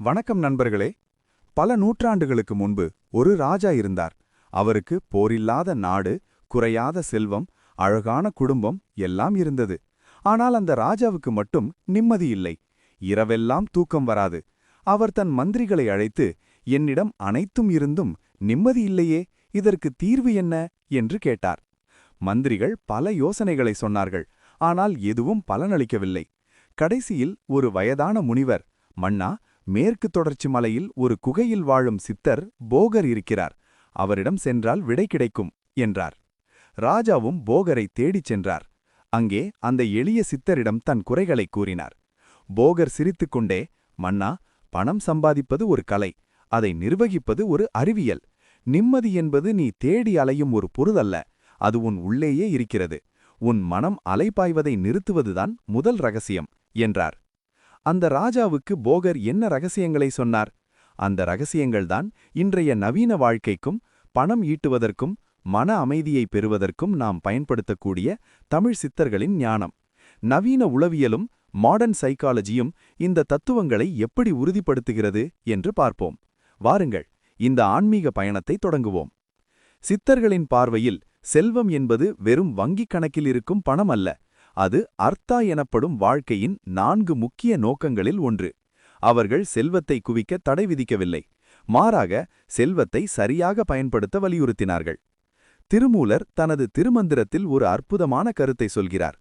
வணக்கம் நண்பர்களே. பல நூற்றாண்டுகளுக்கு முன்பு ஒரு ராஜா இருந்தார். அவருக்கு போரில்லாத நாடு, குறையாத செல்வம், அழகான குடும்பம் எல்லாம் இருந்தது. ஆனால் அந்த ராஜாவுக்கு மட்டும் நிம்மதி இல்லை. இரவெல்லாம் தூக்கம் வராது. அவர் தன் மந்திரிகளை அழைத்து, என்னிடம் அனைத்தும் இருந்தும் நிம்மதி இல்லையே, இதற்கு தீர்வு என்ன என்று கேட்டார். மந்திரிகள் பல யோசனைகளை சொன்னார்கள். ஆனால் எதுவும் பலனளிக்கவில்லை. கடைசியில் ஒரு வயதான முனிவர், மன்னா, மேற்கு தொடர்ச்சி மலையில் ஒரு குகையில் வாழும் சித்தர் போகர் இருக்கிறார். அவரிடம் சென்றால் விடை கிடைக்கும் என்றார். ராஜாவும் போகரை தேடிச் சென்றார். அங்கே அந்த எளிய சித்தரிடம் தன் குறைகளை கூறினார். போகர் சிரித்துக்கொண்டே, மன்னா, பணம் சம்பாதிப்பது ஒரு கலை, அதை நிர்வகிப்பது ஒரு அறிவியல். நிம்மதி என்பது நீ தேடி அலையும் ஒரு பொருள் அல்ல, அது உன் உள்ளேயே இருக்கிறது. உன் மனம் அலைபாய்வதை நிறுத்துவதுதான் முதல் ரகசியம் என்றார். அந்த ராஜாவுக்கு போகர் என்ன ரகசியங்களை சொன்னார்? அந்த ரகசியங்கள்தான் இன்றைய நவீன வாழ்க்கைக்கும் பணம் ஈட்டுவதற்கும் மன அமைதியை பெறுவதற்கும் நாம் பயன்படுத்தக்கூடிய தமிழ் சித்தர்களின் ஞானம். நவீன உளவியலும் மாடர்ன் சைக்காலஜியும் இந்த தத்துவங்களை எப்படி உறுதிப்படுத்துகிறது என்று பார்ப்போம். வாருங்கள், இந்த ஆன்மீக பயணத்தை தொடங்குவோம். சித்தர்களின் பார்வையில் செல்வம் என்பது வெறும் வங்கிக் கணக்கில் இருக்கும் பணம் அல்ல. அது அர்த்தா எனப்படும் வாழ்க்கையின் 4 முக்கிய நோக்கங்களில் ஒன்று. அவர்கள் செல்வத்தை குவிக்க தடை விதிக்கவில்லை. மாறாக செல்வத்தை சரியாக பயன்படுத்த வலியுறுத்தினார்கள். திருமூலர் தனது திருமந்திரத்தில் ஒரு அற்புதமான கருத்தை சொல்கிறார்.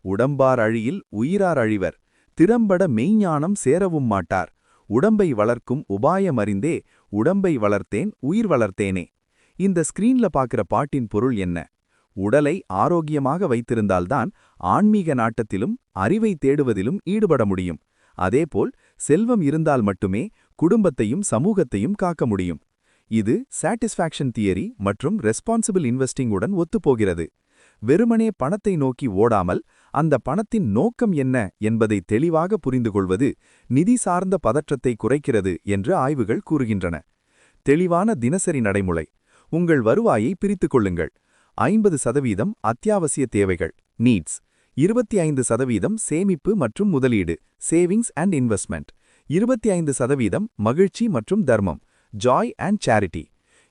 உடம்பார் அழியில் உயிரார் அழிவர், திறம்பட மெய்ஞானம் சேரவும் மாட்டார். உடம்பை வளர்க்கும் உபாயமறிந்தே உடம்பை வளர்த்தேன் உயிர் வளர்த்தேனே. இந்த ஸ்கிரீன்ல பார்க்கிற பாட்டின் பொருள் என்ன? உடலை ஆரோக்கியமாக வைத்திருந்தால்தான் ஆன்மீக நாட்டத்திலும் அறிவை தேடுவதிலும் ஈடுபட முடியும். அதேபோல் செல்வம் இருந்தால் மட்டுமே குடும்பத்தையும் சமூகத்தையும் காக்க முடியும். இது சாட்டிஸ்ஃபேக்ஷன் தியரி மற்றும் ரெஸ்பான்சிபிள் இன்வெஸ்டிங் உடன் ஒத்துப்போகிறது. வெறுமனே பணத்தை நோக்கி ஓடாமல் அந்த பணத்தின் நோக்கம் என்ன என்பதை தெளிவாக புரிந்துகொள்வது நிதி சார்ந்த பதற்றத்தை குறைக்கிறது என்று ஆய்வுகள் கூறுகின்றன. தெளிவான தினசரி நடைமுறை. உங்கள் வருவாயை பிரித்துக் கொள்ளுங்கள். 50% அத்தியாவசிய தேவைகள் நீட்ஸ், 25% சேமிப்பு மற்றும் முதலீடு சேவிங்ஸ் அண்ட் இன்வெஸ்ட்மெண்ட், 25% மகிழ்ச்சி மற்றும் தர்மம் ஜாய் அண்ட் சேரிட்டி.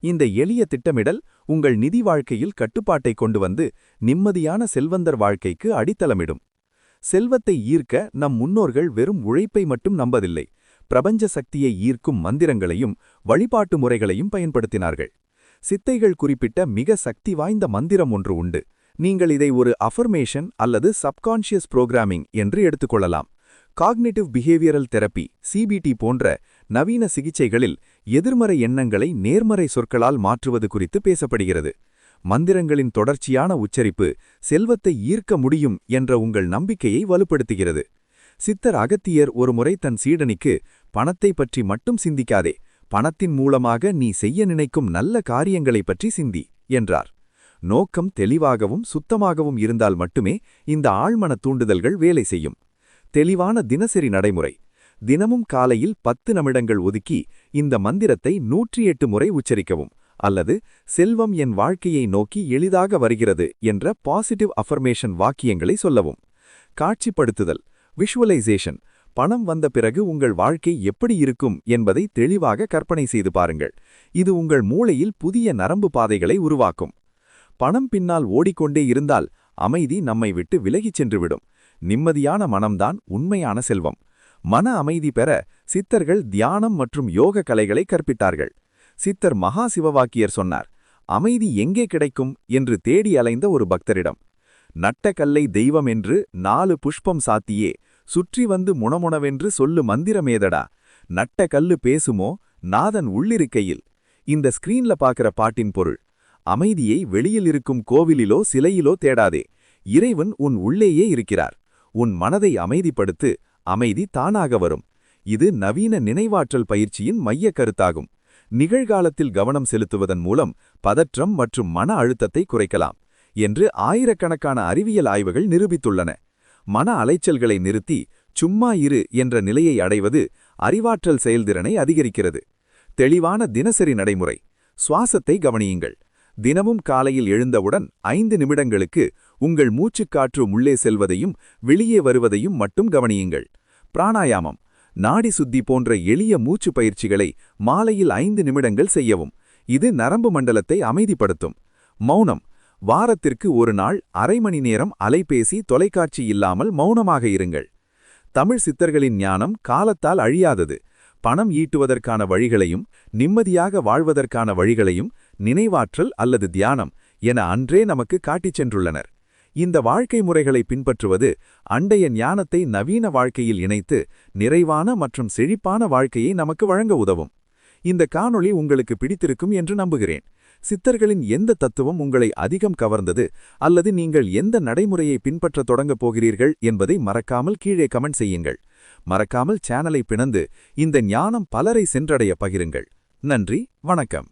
இந்த எளிய திட்டமிடல் உங்கள் நிதி வாழ்க்கையில் கட்டுப்பாட்டை கொண்டு வந்து நிம்மதியான செல்வந்தர் வாழ்க்கைக்கு அடித்தளமிடும். செல்வத்தை ஈர்க்க நம் முன்னோர்கள் வெறும் உழைப்பை மட்டும் நம்பதில்லை, பிரபஞ்ச சக்தியை ஈர்க்கும் மந்திரங்களையும் வழிபாட்டு முறைகளையும் பயன்படுத்தினார்கள். சித்தைகள் குறிப்பிட்ட மிக சக்தி வாய்ந்த மந்திரம் ஒன்று உண்டு. நீங்கள் இதை ஒரு அஃபர்மேஷன் அல்லது சப்கான்ஷியஸ் புரோகிராமிங் என்று எடுத்துக்கொள்ளலாம். காக்னிட்டிவ் பிஹேவியரல் தெரப்பி சிபிடி போன்ற நவீன சிகிச்சைகளில் எதிர்மறை எண்ணங்களை நேர்மறை சொற்களால் மாற்றுவது குறித்து பேசப்படுகிறது. மந்திரங்களின் தொடர்ச்சியான உச்சரிப்பு செல்வத்தை ஈர்க்க முடியும் என்ற உங்கள் நம்பிக்கையை வலுப்படுத்துகிறது. சித்தர் அகத்தியர் ஒருமுறை தன் சீடனிக்கு, பணத்தை பற்றி மட்டும் சிந்திக்காதே, பணத்தின் மூலமாக நீ செய்ய நினைக்கும் நல்ல காரியங்களை பற்றி சிந்தி என்றார். நோக்கம் தெளிவாகவும் சுத்தமாகவும் இருந்தால் மட்டுமே இந்த ஆழ்மன தூண்டுதல்கள் வேலை செய்யும். தெளிவான தினசரி நடைமுறை. தினமும் காலையில் 10 நிமிடங்கள் ஒதுக்கி இந்த மந்திரத்தை 108 முறை உச்சரிக்கவும், அல்லது செல்வம் என் வாழ்க்கையை நோக்கி எளிதாக வருகிறது என்ற பாசிட்டிவ் அஃபர்மேஷன் வாக்கியங்களை சொல்லவும். காட்சிப்படுத்துதல் விஷுவலைசேஷன். பணம் வந்த பிறகு உங்கள் வாழ்க்கை எப்படி இருக்கும் என்பதை தெளிவாக கற்பனை செய்து பாருங்கள். இது உங்கள் மூளையில் புதிய நரம்பு பாதைகளை உருவாக்கும். பணம் பின்னால் ஓடிக்கொண்டே இருந்தால் அமைதி நம்மை விட்டு விலகிச் சென்றுவிடும். நிம்மதியான மனம்தான் உண்மையான செல்வம். மன அமைதி பெற சித்தர்கள் தியானம் மற்றும் யோக கலைகளை கற்பித்தார்கள். சித்தர் மகா சிவவாக்கியர் சொன்னார், அமைதி எங்கே கிடைக்கும் என்று தேடி அலைந்த ஒரு பக்தரிடம், நட்ட கல்லை தெய்வம் என்று 4 புஷ்பம் சாத்தியே சுற்றி வந்து முணமுணவென்று சொல்லு மந்திரமேதடா, நட்ட கல்லு பேசுமோ நாதன் உள்ளிருக்கையில். இந்த ஸ்கிரீன்ல பார்க்கிற பாட்டின் பொருள், அமைதியை வெளியில் இருக்கும் கோவிலிலோ சிலையிலோ தேடாதே, இறைவன் உன் உள்ளேயே இருக்கிறார். உன் மனதை அமைதிப்படுத்து, அமைதி தானாக வரும். இது நவீன நினைவாற்றல் பயிற்சியின் மைய கருத்தாகும். நிகழ்காலத்தில் கவனம் செலுத்துவதன் மூலம் பதற்றம் மற்றும் மன அழுத்தத்தை குறைக்கலாம் என்று ஆயிரக்கணக்கான அறிவியல் ஆய்வுகள் நிரூபித்துள்ளன. மன அலைச்சல்களை நிறுத்தி சும்மா இரு என்ற நிலையை அடைவது அறிவாற்றல் செயல்திறனை அதிகரிக்கிறது. தெளிவான தினசரி நடைமுறை. சுவாசத்தை கவனியுங்கள். தினமும் காலையில் எழுந்தவுடன் 5 நிமிடங்களுக்கு உங்கள் மூச்சுக்காற்று உள்ளே செல்வதையும் வெளியே வருவதையும் மட்டும் கவனியுங்கள். பிராணாயாமம். நாடி சுத்தி போன்ற எளிய மூச்சு பயிற்சிகளை மாலையில் 5 நிமிடங்கள் செய்யவும். இது நரம்பு மண்டலத்தை அமைதிப்படுத்தும். மௌனம். வாரத்திற்கு ஒரு நாள் அரை மணி நேரம் அலைபேசி தொலைக்காட்சி இல்லாமல் மௌனமாக இருங்கள். தமிழ் சித்தர்களின் ஞானம் காலத்தால் அழியாதது. பணம் ஈட்டுவதற்கான வழிகளையும் நிம்மதியாக வாழ்வதற்கான வழிகளையும் நினைவாற்றல் அல்லது தியானம் என அன்றே நமக்கு காட்டிச் சென்றுள்ளனர். இந்த வாழ்க்கை முறைகளை பின்பற்றுவது அண்டைய ஞானத்தை நவீன வாழ்க்கையில் இணைத்து நிறைவான மற்றும் செழிப்பான வாழ்க்கையை நமக்கு வழங்க உதவும். இந்த காணொளி உங்களுக்கு பிடித்திருக்கும் என்று நம்புகிறேன். சித்தர்களின் எந்த தத்துவம் உங்களை அதிகம் கவர்ந்தது அல்லது நீங்கள் எந்த நடைமுறையை பின்பற்றத் தொடங்கப் போகிறீர்கள் என்பதை மறக்காமல் கீழே கமெண்ட் செய்யுங்கள். மறக்காமல் சேனலை பிளந்து இந்த ஞானம் பலரை சென்றடைய பகிருங்கள். நன்றி, வணக்கம்.